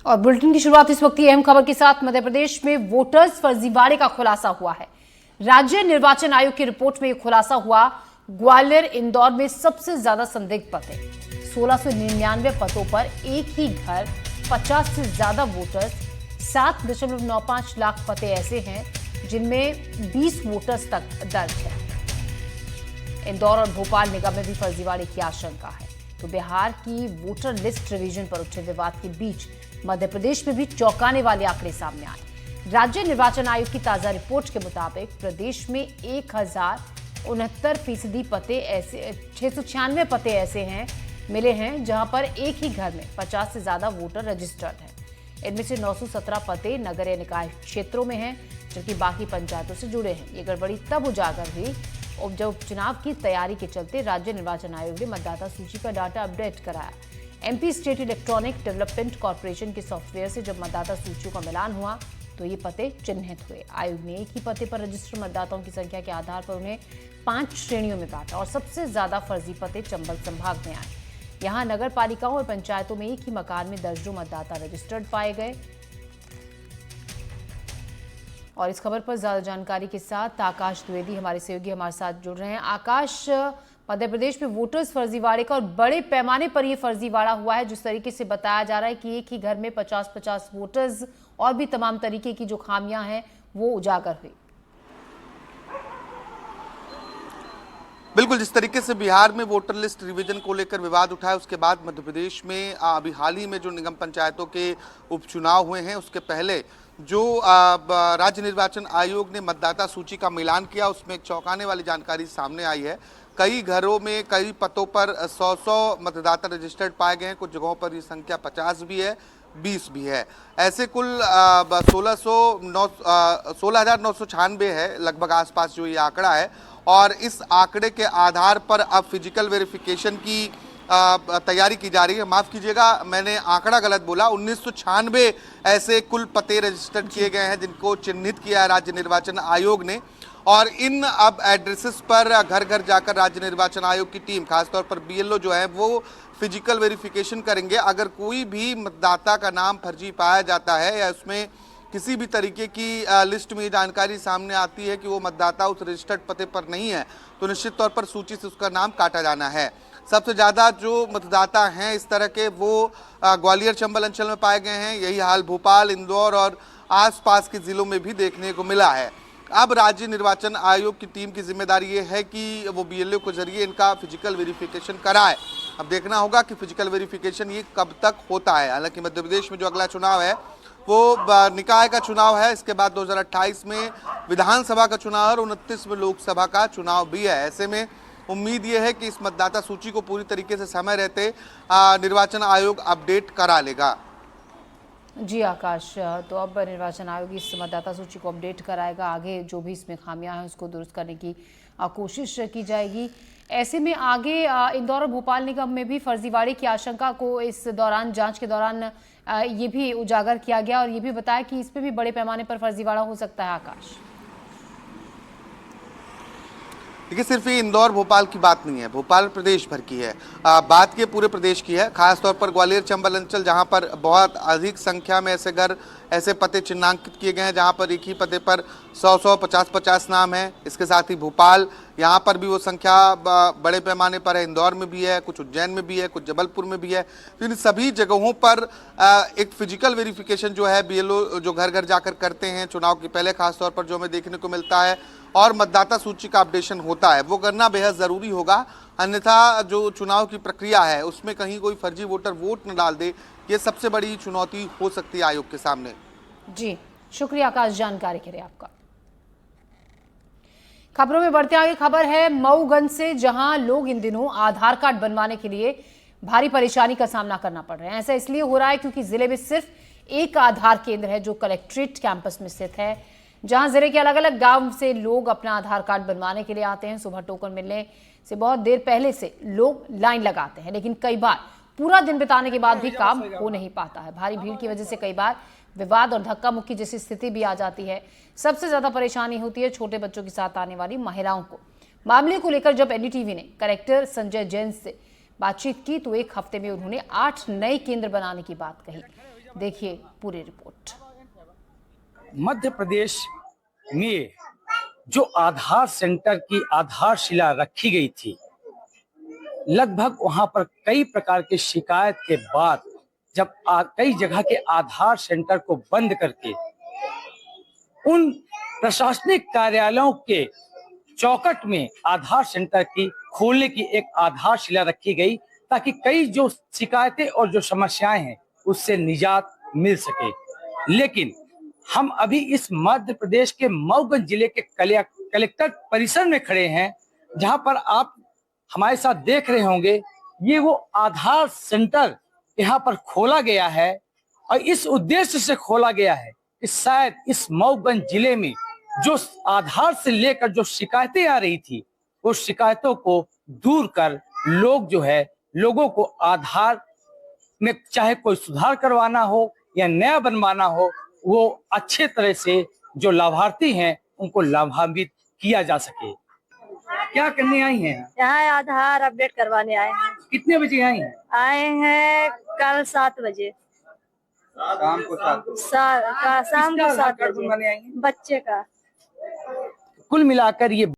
और बुलेटिन की शुरुआत इस वक्त की अहम खबर के साथ। मध्य प्रदेश में वोटर्स फर्जीवाड़े का खुलासा हुआ है। राज्य निर्वाचन आयोग की रिपोर्ट में यह खुलासा हुआ। ग्वालियर इंदौर में सबसे ज्यादा संदिग्ध पते, 1699 पतों पर एक ही घर, 50 से ज्यादा वोटर्स, 7.95 लाख पते ऐसे हैं जिनमें 20 वोटर्स तक दर्ज है। इंदौर और भोपाल निगम में भी फर्जीवाड़े की आशंका है। तो बिहार की वोटर लिस्ट रिवीजन पर उठे विवाद के बीच मध्य प्रदेश में भी चौंकाने वाले आंकड़े सामने आए। राज्य निर्वाचन आयोग की ताजा रिपोर्ट के मुताबिक प्रदेश में 1069% पते ऐसे 696 पते ऐसे हैं मिले हैं जहां पर एक ही घर में 50 से ज्यादा वोटर रजिस्टर्ड हैं। इनमें से 917 पते नगरीय निकाय क्षेत्रों में हैं, जबकि बाकी पंचायतों से जुड़े हैं। ये गड़बड़ी तब उजागर हुई जब उपचुनाव की तैयारी के चलते राज्य निर्वाचन आयोग ने मतदाता सूची का डाटा अपडेट कराया। MP state electronic development corporation के सॉफ्टवेयर से जब मतदाता सूचियों का मिलान हुआ तो ये पते चिन्हित हुए। आयोग ने एक ही पते पर रजिस्टर्ड मतदाताओं की संख्या के आधार पर उन्हें 5 श्रेणियों में बांटा और सबसे ज्यादा फर्जी पते चंबल संभाग में आए। यहाँ नगर पालिकाओं और पंचायतों में एक ही मकान में दर्जनों मतदाता रजिस्टर्ड पाए गए। और इस खबर पर ज्यादा जानकारी के साथ आकाश द्विवेदी हमारे सहयोगी हमारे साथ जुड़ रहे हैं। आकाश, मध्य प्रदेश में वोटर्स फर्जीवाड़े का और बड़े पैमाने पर यह फर्जीवाड़ा हुआ है, जिस तरीके से बताया जा रहा है कि एक ही घर में 50-50 वोटर्स और भी तमाम तरीके की जो खामियां हैं वो उजागर हुई। बिल्कुल, जिस तरीके से बिहार में वोटर लिस्ट रिवीजन को लेकर विवाद उठा है, उसके बाद मध्य प्रदेश में अभी हाल ही में जो निगम पंचायतों के उपचुनाव हुए हैं, उसके पहले जो राज्य निर्वाचन आयोग ने मतदाता सूची का मिलान किया, उसमें एक चौंकाने वाली जानकारी सामने आई है। कई घरों में कई पतों पर 100 मतदाता रजिस्टर्ड पाए गए हैं। कुछ जगहों पर ये संख्या 50 भी है, 20 भी है। ऐसे कुल 16,996 है लगभग आसपास जो ये आंकड़ा है। और इस आंकड़े के आधार पर अब फिजिकल वेरिफिकेशन की तैयारी की जा रही है। माफ़ कीजिएगा, मैंने आंकड़ा गलत बोला। 1996 ऐसे कुल पते रजिस्टर्ड किए गए हैं जिनको चिन्हित किया है राज्य निर्वाचन आयोग ने। और इन अब एड्रेसेस पर घर घर जाकर राज्य निर्वाचन आयोग की टीम, खासतौर पर बीएलओ जो है, वो फिजिकल वेरिफिकेशन करेंगे। अगर कोई भी मतदाता का नाम फर्जी पाया जाता है या उसमें किसी भी तरीके की लिस्ट में जानकारी सामने आती है कि वो मतदाता उस रजिस्टर्ड पते पर नहीं है, तो निश्चित तौर पर सूची से उसका नाम काटा जाना है। सबसे ज़्यादा जो मतदाता हैं इस तरह के वो ग्वालियर चंबल अंचल में पाए गए हैं। यही हाल भोपाल, इंदौर और आसपास के ज़िलों में भी देखने को मिला है। अब राज्य निर्वाचन आयोग की टीम की जिम्मेदारी ये है कि वो बीएलओ के जरिए इनका फिजिकल वेरिफिकेशन कराए। अब देखना होगा कि फिजिकल वेरिफिकेशन ये कब तक होता है। हालांकि मध्य प्रदेश में जो अगला चुनाव है वो निकाय का चुनाव है। इसके बाद 2028 में विधानसभा का चुनाव और 29 में लोकसभा का चुनाव भी है। ऐसे में उम्मीद ये है कि इस मतदाता सूची को पूरी तरीके से समय रहते निर्वाचन आयोग अपडेट करा लेगा। जी आकाश, तो अब निर्वाचन आयोग इस मतदाता सूची को अपडेट कराएगा। आगे जो भी इसमें खामियां हैं उसको दुरुस्त करने की कोशिश की जाएगी। ऐसे में आगे इंदौर और भोपाल निगम में भी फर्जीवाड़े की आशंका को इस दौरान, जांच के दौरान ये भी उजागर किया गया और ये भी बताया कि इस पे भी बड़े पैमाने पर फर्जीवाड़ा हो सकता है। आकाश, देखिए, सिर्फ ये इंदौर भोपाल की बात नहीं है, भोपाल प्रदेश भर की है। बात ये पूरे प्रदेश की है। खासतौर पर ग्वालियर चंबल अंचल, जहां पर बहुत अधिक संख्या में ऐसे घर, ऐसे पते चिन्हांकित किए गए हैं जहां पर एक ही पते पर 100 50 नाम है। इसके साथ ही भोपाल, यहाँ पर भी वो संख्या बड़े पैमाने पर है। इंदौर में भी है, कुछ उज्जैन में भी है, कुछ जबलपुर में भी है। तो इन सभी जगहों पर एक फिजिकल वेरिफिकेशन जो है बीएलओ जो घर घर जाकर करते हैं चुनाव के पहले, खासतौर पर जो हमें देखने को मिलता है, और मतदाता सूची का अपडेशन होता है, वो करना बेहद ज़रूरी होगा। अन्यथा जो चुनाव की प्रक्रिया है उसमें कहीं कोई फर्जी वोटर वोट न डाल दे, ये सबसे बड़ी चुनौती हो सकती है आयोग के सामने। जी शुक्रिया आकाश, जानकारी के लिए आपका। खबरों में बढ़ते आगे खबर है मऊगंज से, जहां लोग इन दिनों आधार कार्ड बनवाने के लिए भारी परेशानी का सामना करना पड़ रहा है। ऐसा इसलिए हो रहा है क्योंकि जिले में सिर्फ एक आधार केंद्र है जो कलेक्ट्रेट कैंपस में स्थित है, जहां जिले के अलग अलग गांव से लोग अपना आधार कार्ड बनवाने के लिए आते हैं। सुबह टोकन मिलने से बहुत देर पहले से लोग लाइन लगाते हैं, लेकिन कई बार पूरा दिन बिताने के बाद भी काम हो नहीं पाता है। भारी भीड़ की वजह से कई बार विवाद और धक्का मुक्की जैसी स्थिति भी आ जाती है। सबसे ज्यादा परेशानी होती है छोटे बच्चों के साथ आने वाली महिलाओं को। मामले को लेकर जब एनडीटीवी ने कलेक्टर संजय जैन से बातचीत की तो एक हफ्ते में उन्होंने 8 नए केंद्र बनाने की बात कही। देखिए पूरी रिपोर्ट। मध्य प्रदेश में जो आधार सेंटर की आधारशिला रखी गई थी, लगभग वहां पर कई प्रकार की शिकायत के बाद जब कई जगह के आधार सेंटर को बंद करके उन प्रशासनिक कार्यालयों के चौखट में आधार सेंटर की खोलने की एक आधारशिला रखी गई, ताकि कई जो शिकायतें और जो समस्याएं हैं उससे निजात मिल सके। लेकिन हम अभी इस मध्य प्रदेश के मऊगंज जिले के कलेक्टर परिसर में खड़े हैं, जहां पर आप हमारे साथ देख रहे होंगे ये वो आधार सेंटर यहाँ पर खोला गया है और इस उद्देश्य से खोला गया है कि शायद इस मऊगंज जिले में जो आधार से लेकर जो शिकायतें आ रही थी, उस शिकायतों को दूर कर लोगों को आधार में चाहे कोई सुधार करवाना हो या नया बनवाना हो, वो अच्छे तरह से जो लाभार्थी हैं उनको लाभान्वित किया जा सके। क्या करने आई हैं? यहाँ आधार अपडेट करवाने आए हैं। कितने बजे आई हैं? आए हैं कल 7 बजे। शाम को 7 शाम को 7 बजे बनवाने आई हैं? बच्चे का। कुल मिलाकर ये